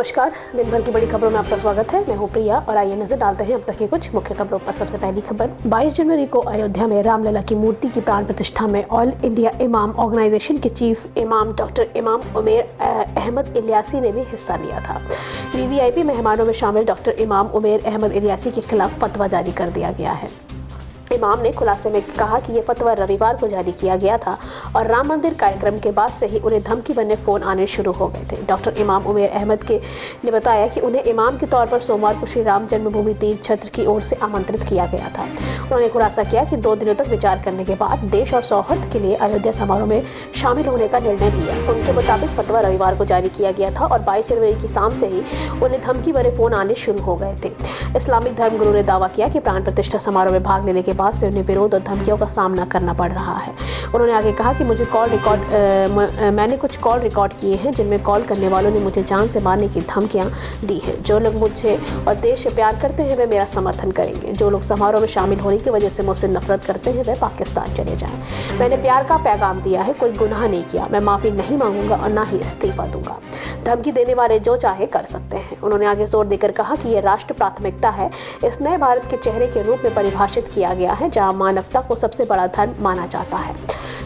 नमस्कार। दिन भर की बड़ी खबरों में आपका स्वागत है। मैं हूं प्रिया और आइए नजर डालते हैं अब तक की कुछ मुख्य खबरों पर। सबसे पहली खबर, 22 जनवरी को अयोध्या में रामलला की मूर्ति की प्राण प्रतिष्ठा में ऑल इंडिया इमाम ऑर्गेनाइजेशन के चीफ इमाम डॉक्टर इमाम उमेर अहमद इलियासी ने भी हिस्सा लिया था। वीवीआईपी मेहमानों में शामिल डॉक्टर इमाम उमेर अहमद इलियासी के खिलाफ फतवा जारी कर दिया गया है। इमाम ने खुलासे में कहा कि ये फतवा रविवार को जारी किया गया था और राम मंदिर कार्यक्रम के बाद से ही उन्हें धमकी भरने फ़ोन आने शुरू हो गए थे। डॉक्टर इमाम उमेर अहमद ने बताया कि उन्हें इमाम के तौर पर सोमवार को श्री राम जन्मभूमि तीर्थ क्षेत्र की ओर से आमंत्रित किया गया था। उन्होंने खुलासा किया कि 2 दिनों तक विचार करने के बाद देश और सौहार्द के लिए अयोध्या समारोह में शामिल होने का निर्णय लिया। उनके मुताबिक फतवा रविवार को जारी किया गया था और 22 जनवरी की शाम से ही उन्हें धमकी भरे फ़ोन आने शुरू हो गए थे। इस्लामिक धर्मगुरु ने दावा किया कि प्राण प्रतिष्ठा समारोह में भाग लेने के बाद से उन्हें विरोध और धमकियों का सामना करना पड़ रहा है। उन्होंने आगे कहा कि मैंने कुछ कॉल रिकॉर्ड किए हैं जिनमें कॉल करने वालों ने मुझे जान से मारने की धमकियां दी हैं। जो लोग मुझसे और देश से प्यार करते हैं वे मेरा समर्थन करेंगे। जो लोग समारोह में शामिल होने की वजह से मुझसे नफरत करते हैं वे पाकिस्तान चले जाएं। मैंने प्यार का पैगाम दिया है, कोई गुनाह नहीं किया। मैं माफी नहीं मांगूंगा और ना ही इस्तीफा दूंगा। धमकी देने वाले जो चाहे कर सकते हैं। उन्होंने आगे जोर देकर कहा कि यह राष्ट्र प्राथमिकता है। इस नए भारत के चेहरे के रूप में परिभाषित किया गया है जहां मानवता को सबसे बड़ा धर्म माना जाता है।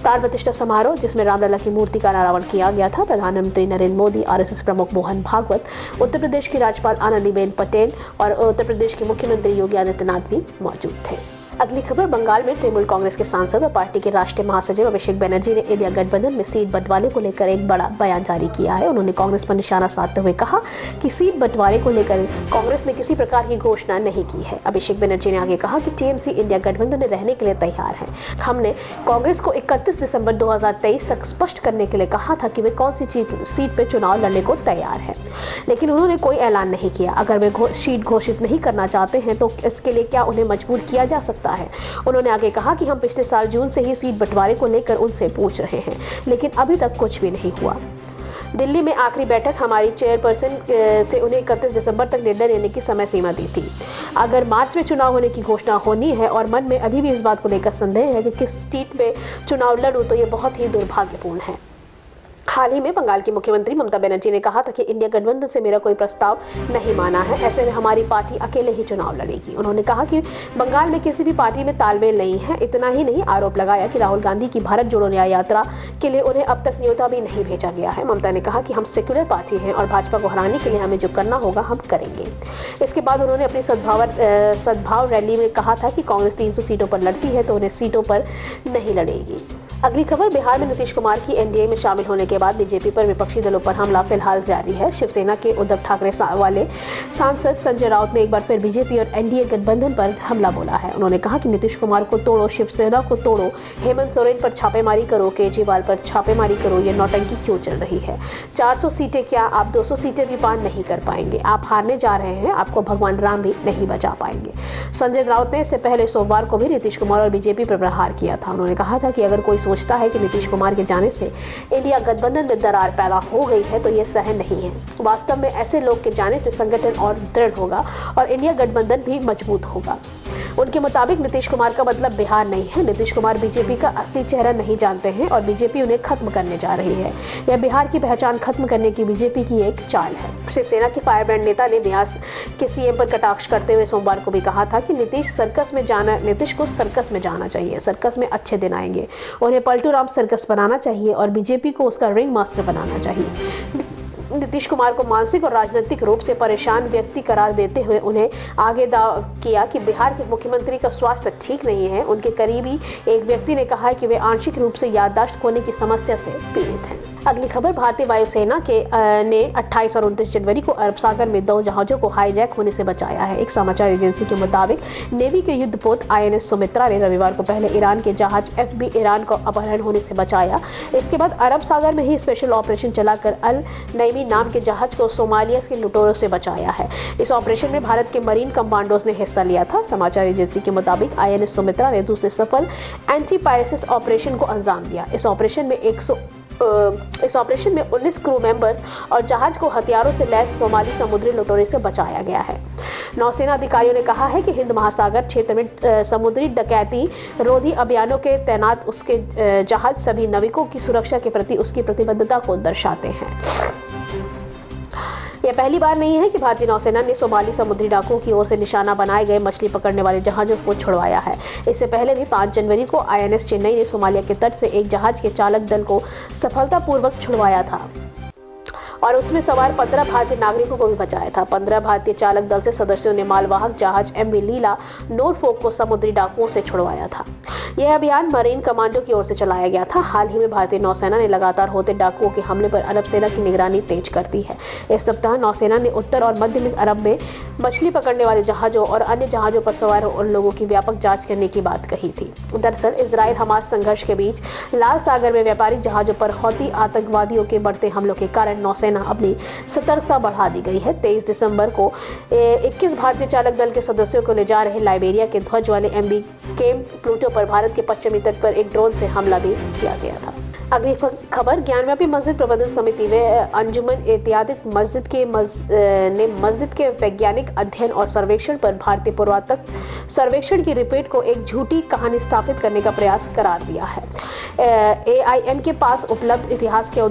प्राण प्रतिष्ठा समारोह जिसमें रामलला की मूर्ति का अनावरण किया गया था, प्रधानमंत्री नरेंद्र मोदी, आरएसएस प्रमुख मोहन भागवत, उत्तर प्रदेश की राज्यपाल आनंदीबेन पटेल और उत्तर प्रदेश के मुख्यमंत्री योगी आदित्यनाथ भी मौजूद थे। अगली खबर, बंगाल में तृणमूल कांग्रेस के सांसद और पार्टी के राष्ट्रीय महासचिव अभिषेक बनर्जी ने इंडिया गठबंधन में सीट बंटवारे को लेकर एक बड़ा बयान जारी किया है। उन्होंने कांग्रेस पर निशाना साधते हुए कहा कि सीट बंटवारे को लेकर कांग्रेस ने किसी प्रकार की घोषणा नहीं की है। अभिषेक बनर्जी ने आगे कहा कि टीएमसी इंडिया गठबंधन में रहने के लिए तैयार है। हमने कांग्रेस को 31 दिसंबर 2023 तक स्पष्ट करने के लिए कहा था कि वे कौन सी सीट पर चुनाव लड़ने को तैयार है, लेकिन उन्होंने कोई ऐलान नहीं किया। अगर वे सीट घोषित नहीं करना चाहते हैं तो इसके लिए क्या उन्हें मजबूर किया जा सकता है। उन्होंने आगे कहा कि हम पिछले साल जून से ही सीट बंटवारे को लेकर उनसे पूछ रहे हैं, लेकिन अभी तक कुछ भी नहीं हुआ। दिल्ली में आखिरी बैठक हमारी चेयरपर्सन से उन्हें 31 दिसंबर तक निर्णय लेने की समय सीमा दी थी। अगर मार्च में चुनाव होने की घोषणा होनी है और मन में अभी भी इस बात को लेकर संदेह है कि किस सीट पे चुनाव लड़ूं तो ये बहुत ही दुर्भाग्यपूर्ण है। हाल ही में बंगाल की मुख्यमंत्री ममता बनर्जी ने कहा था कि इंडिया गठबंधन से मेरा कोई प्रस्ताव नहीं माना है, ऐसे में हमारी पार्टी अकेले ही चुनाव लड़ेगी। उन्होंने कहा कि बंगाल में किसी भी पार्टी में तालमेल नहीं है। इतना ही नहीं, आरोप लगाया कि राहुल गांधी की भारत जोड़ो न्याय यात्रा के लिए उन्हें अब तक न्योता भी नहीं भेजा गया है। ममता ने कहा कि हम सेक्युलर पार्टी हैं और भाजपा को हराने के लिए हमें जो करना होगा हम करेंगे। इसके बाद उन्होंने अपनी सद्भाव रैली में कहा था कि कांग्रेस 300 सीटों पर लड़ती है तो उन्हें सीटों पर नहीं लड़ेगी। अगली खबर, बिहार में नीतीश कुमार की एनडीए में शामिल होने के बाद बीजेपी पर विपक्षी दलों पर हमला फिलहाल जारी है। शिवसेना के उद्धव ठाकरे वाले सांसद संजय राउत ने एक बार फिर बीजेपी और एनडीए गठबंधन पर हमला बोला है। उन्होंने कहा कि नीतीश कुमार को तोड़ो, शिवसेना को तोड़ो, हेमंत सोरेन पर छापेमारी करो, केजरीवाल पर छापेमारी करो, ये नौटंकी क्यों चल रही है। 400 सीटें क्या, आप 200 सीटें भी पार नहीं कर पाएंगे। आप हारने जा रहे हैं, आपको भगवान राम भी नहीं बचा पाएंगे। संजय राउत ने इससे पहले सोमवार को भी नीतीश कुमार और बीजेपी पर प्रहार किया था। उन्होंने कहा था कि अगर कोई सोचता है कि नीतीश कुमार के जाने से इंडिया गठबंधन में दरार पैदा हो गई है तो ये सहन नहीं है। वास्तव में ऐसे लोग के जाने से संगठन और दृढ़ होगा और इंडिया गठबंधन भी मजबूत होगा। उनके मुताबिक नीतीश कुमार का मतलब बिहार नहीं है। नीतीश कुमार बीजेपी का असली चेहरा नहीं जानते हैं और बीजेपी उन्हें खत्म करने जा रही है। यह बिहार की पहचान खत्म करने की बीजेपी की एक चाल है। शिवसेना के फायरब्रांड नेता ने बिहार के सीएम पर कटाक्ष करते हुए सोमवार को भी कहा था कि नीतीश को सर्कस में जाना चाहिए। सर्कस में अच्छे दिन आएंगे। उन्हें पलटू राम सर्कस बनाना चाहिए और बीजेपी को उसका रिंग मास्टर बनाना चाहिए। नीतीश कुमार को मानसिक और राजनीतिक रूप से परेशान व्यक्ति करार देते हुए उन्हें आगे दावा किया कि बिहार के मुख्यमंत्री का स्वास्थ्य ठीक नहीं है। उनके करीबी एक व्यक्ति ने कहा कि वे आंशिक रूप से याददाश्त खोने की समस्या से पीड़ित हैं। अगली खबर, भारतीय वायुसेना ने 28 और 29 जनवरी को अरब सागर में 2 जहाजों को हाईजैक होने से बचाया है। एक समाचार एजेंसी के मुताबिक नेवी के युद्धपोत INS सुमित्रा ने रविवार को पहले ईरान के जहाज FB ईरान को अपहरण होने से बचाया। इसके बाद अरब सागर में ही स्पेशल ऑपरेशन चलाकर अल नईमी नाम के जहाज को सोमालिया के लुटेरों से बचाया है। इस ऑपरेशन में भारत के मरीन कमांडोज ने हिस्सा लिया था। समाचार एजेंसी के मुताबिक INS सुमित्रा ने दूसरे सफल एंटी पायरेसी ऑपरेशन को अंजाम दिया। इस ऑपरेशन में 19 क्रू मेंबर्स और जहाज को हथियारों से लैस सोमाली समुद्री लुटेरों से बचाया गया है। नौसेना अधिकारियों ने कहा है कि हिंद महासागर क्षेत्र में समुद्री डकैती रोधी अभियानों के तैनात उसके जहाज सभी नाविकों की सुरक्षा के प्रति उसकी प्रतिबद्धता को दर्शाते हैं। यह पहली बार नहीं है कि भारतीय नौसेना ने सोमाली समुद्री डाकुओं की ओर से निशाना बनाए गए मछली पकड़ने वाले जहाजों को छुड़वाया है। इससे पहले भी 5 जनवरी को INS चेन्नई ने सोमालिया के तट से एक जहाज के चालक दल को सफलतापूर्वक छुड़वाया था और उसमें सवार 15 भारतीय नागरिकों को भी बचाया था। 15 भारतीय चालक दल से सदस्यों ने मालवाहक जहाज MV लीला नॉरफॉक को समुद्री डाकुओं से छुड़वाया था। यह अभियान मरीन कमांडो की ओर से चलाया गया था। हाल ही में भारतीय नौसेना ने लगातार होते डाकुओं के हमले पर अरब सेना की निगरानी तेज कर दी है। इस सप्ताह नौसेना ने उत्तर और मध्य अरब में मछली पकड़ने वाले जहाजों और अन्य जहाजों पर सवार उन लोगों की व्यापक जांच करने की बात कही थी। दरअसल इजराइल हमास संघर्ष के बीच लाल सागर में व्यापारिक जहाजों पर हौती आतंकवादियों के बढ़ते हमलों के कारण नौसेना अपनी सतर्कता बढ़ा दी गई है। 23 दिसंबर को 21 भारतीय चालक दल के सदस्यों को ले जा रहे लाइबेरिया के ध्वज वाले MV केम प्लूटो पर भारत के पश्चिमी तट पर एक ड्रोन से हमला भी किया गया था। अगली खबर, ज्ञानव्यापी मस्जिद प्रबंधन समिति व अंजुमन एहतियात मस्जिद ने मस्जिद के वैज्ञानिक अध्ययन और सर्वेक्षण पर भारतीय पुरातत्व सर्वेक्षण की रिपोर्ट को एक झूठी कहानी स्थापित करने का प्रयास करार दिया है। AIM के पास उपलब्ध इतिहास के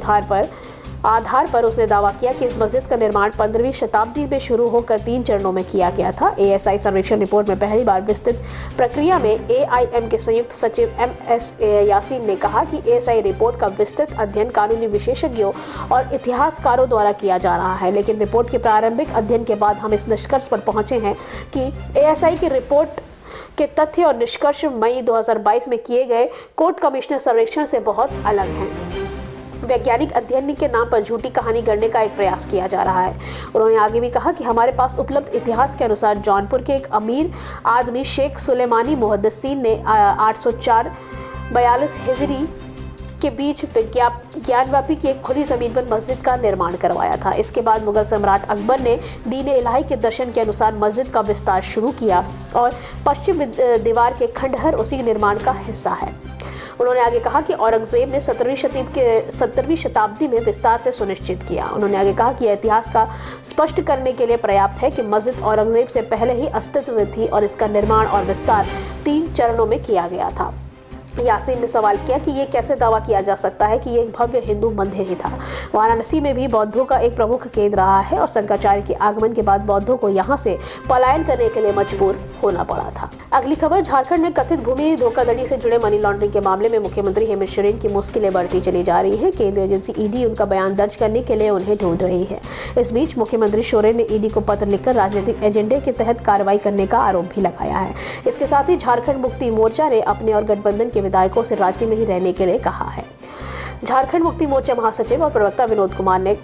आधार पर उसने दावा किया कि इस मस्जिद का निर्माण 15वीं शताब्दी में शुरू होकर 3 चरणों में किया गया था। ASI सर्वेक्षण रिपोर्ट में पहली बार विस्तृत प्रक्रिया में AIM के संयुक्त सचिव MS यासीन ने कहा कि ASI रिपोर्ट का विस्तृत अध्ययन कानूनी विशेषज्ञों और इतिहासकारों द्वारा किया जा रहा है, लेकिन रिपोर्ट के प्रारंभिक अध्ययन के बाद हम इस निष्कर्ष पर पहुंचे हैं कि ASI की रिपोर्ट के तथ्य और निष्कर्ष मई 2022 में किए गए कोर्ट कमिश्नर सर्वेक्षण से बहुत अलग हैं। वैज्ञानिक अध्ययन के नाम पर झूठी कहानी गढ़ने का एक प्रयास किया जा रहा है। उन्होंने आगे भी कहा कि हमारे पास उपलब्ध इतिहास के अनुसार जौनपुर के एक अमीर आदमी शेख सुलेमानी मुहद्दिसीन ने 804-42 हिजरी के बीच ज्ञानव्यापी की एक खुली जमीन पर मस्जिद का निर्माण करवाया था। इसके बाद मुगल सम्राट अकबर ने दीन इलाही के दर्शन के अनुसार मस्जिद का विस्तार शुरू किया और पश्चिम दीवार के खंडहर उसी निर्माण का हिस्सा है। उन्होंने आगे कहा कि औरंगजेब ने 17वीं शताब्दी में विस्तार से सुनिश्चित किया। उन्होंने आगे कहा कि इतिहास का स्पष्ट करने के लिए पर्याप्त है कि मस्जिद औरंगजेब से पहले ही अस्तित्व में थी और इसका निर्माण और विस्तार 3 चरणों में किया गया था। यासीन ने सवाल किया कि ये कैसे दावा किया जा सकता है कि ये एक भव्य हिंदू मंदिर ही था। वाराणसी में भी बौद्धों का एक प्रमुख केंद्र रहा है और शंकराचार्य के आगमन के बाद बौद्धों को यहाँ से पलायन करने के लिए मजबूर होना पड़ा था। अगली खबर, झारखंड में कथित भूमि धोखाधड़ी से जुड़े मनी लॉन्ड्रिंग के मामले में मुख्यमंत्री हेमंत सोरेन की मुश्किलें बढ़ती चली जा रही है। केंद्रीय एजेंसी ED उनका बयान दर्ज करने के लिए उन्हें ढूंढ रही है। इस बीच मुख्यमंत्री सोरेन ने ED को पत्र लिखकर राजनीतिक एजेंडे के तहत कार्रवाई करने का आरोप भी लगाया है। इसके साथ ही झारखंड मुक्ति मोर्चा ने अपने और गठबंधन के विधायकों से राज्य में ही रहने के लिए कहा है। झारखंड मुक्ति मोर्चा महासचिव और प्रवक्ता विनोद कुमार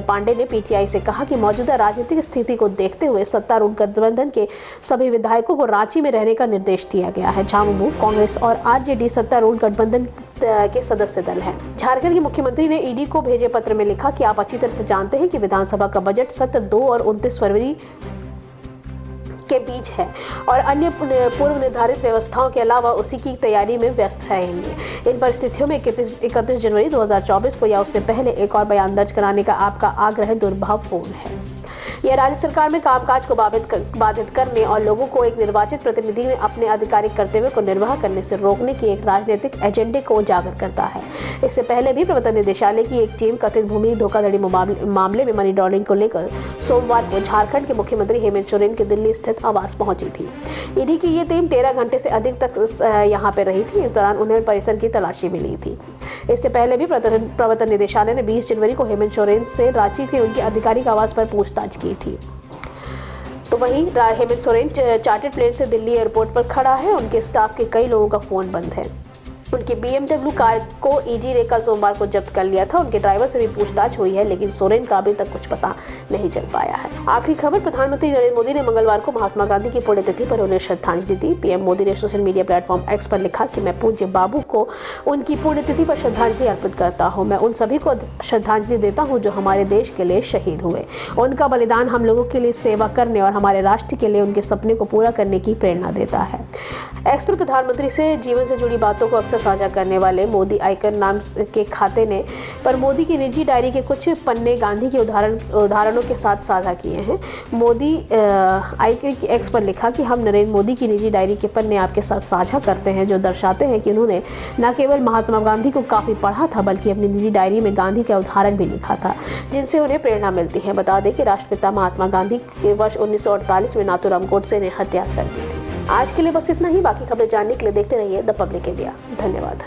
पांडे ने PTI से कहा कि मौजूदा राजनीतिक स्थिति को देखते हुए सत्तारूढ़ गठबंधन के सभी विधायकों को रांची में रहने का निर्देश दिया गया है। झामुमो, कांग्रेस और RJD सत्तारूढ़ गठबंधन के सदस्य दल हैं। झारखंड के मुख्यमंत्री ने ED को भेजे पत्र में लिखा कि आप अच्छी तरह से जानते हैं कि विधानसभा का बजट सत्र 2 और 29 फरवरी के बीच है और अन्य पूर्व निर्धारित व्यवस्थाओं के अलावा उसी की तैयारी में व्यस्त रहेंगे। इन परिस्थितियों में 31 जनवरी 2024 को या उससे पहले एक और बयान दर्ज कराने का आपका आग्रह दुर्भावपूर्ण है। यह राज्य सरकार में कामकाज को बाधित करने और लोगों को एक निर्वाचित प्रतिनिधि में अपने आधिकारिक कर्तव्य को निर्वाह करने से रोकने की एक राजनीतिक एजेंडे को उजागर करता है। इससे पहले भी प्रवर्तन निदेशालय की एक टीम कथित भूमि धोखाधड़ी मामले में मनी लॉन्ड्रिंग को लेकर सोमवार को झारखंड के मुख्यमंत्री हेमंत सोरेन के दिल्ली स्थित आवास पहुंची थी। ED की ये टीम 13 घंटे से अधिक तक यहाँ पर रही थी। इस दौरान उन्हें परिसर की तलाशी मिली थी। इससे पहले भी प्रवर्तन निदेशालय ने 20 जनवरी को हेमंत सोरेन से रांची के उनके आधिकारिक आवास पर पूछताछ की थी। तो वहीं हेमंत सोरेन चार्टर्ड प्लेन से दिल्ली एयरपोर्ट पर खड़ा है। उनके स्टाफ के कई लोगों का फोन बंद है। उनकी BMW कार को ED ने कल सोमवार को जब्त कर लिया था। उनके ड्राइवर से भी पूछताछ हुई है, लेकिन सोरेन का अभी तक कुछ पता नहीं चल पाया है। आखिरी खबर, प्रधानमंत्री नरेंद्र मोदी ने मंगलवार को महात्मा गांधी की पुण्यतिथि पर उन्हें श्रद्धांजलि दी। PM मोदी ने सोशल मीडिया प्लेटफॉर्म X पर लिखा कि मैं पूज्य बाबू को उनकी पुण्यतिथि पर श्रद्धांजलि अर्पित करता हूँ। मैं उन सभी को श्रद्धांजलि देता हूँ जो हमारे देश के लिए शहीद हुए। उनका बलिदान हम लोगों के लिए सेवा करने और हमारे राष्ट्र के लिए उनके सपने को पूरा करने की प्रेरणा देता है। X पर प्रधानमंत्री से जीवन से जुड़ी बातों को अक्सर से साझा करने वाले मोदी आइकन नाम के खाते ने पर मोदी की निजी डायरी के कुछ पन्ने गांधी के उदाहरणों के साथ साझा किए हैं। मोदी आइकन एक्स पर लिखा कि हम नरेंद्र मोदी की निजी डायरी के पन्ने आपके साथ साझा करते हैं, जो दर्शाते हैं कि उन्होंने न केवल महात्मा गांधी को काफ़ी पढ़ा था बल्कि अपनी निजी डायरी में गांधी का उदाहरण भी लिखा था, जिनसे उन्हें प्रेरणा मिलती है। बता दें कि राष्ट्रपिता महात्मा गांधी के वर्ष 1948 में नाथूराम गोडसे ने हत्या कर दी थी। आज के लिए बस इतना ही। बाकी खबरें जानने के लिए देखते रहिए द पब्लिक इंडिया। धन्यवाद।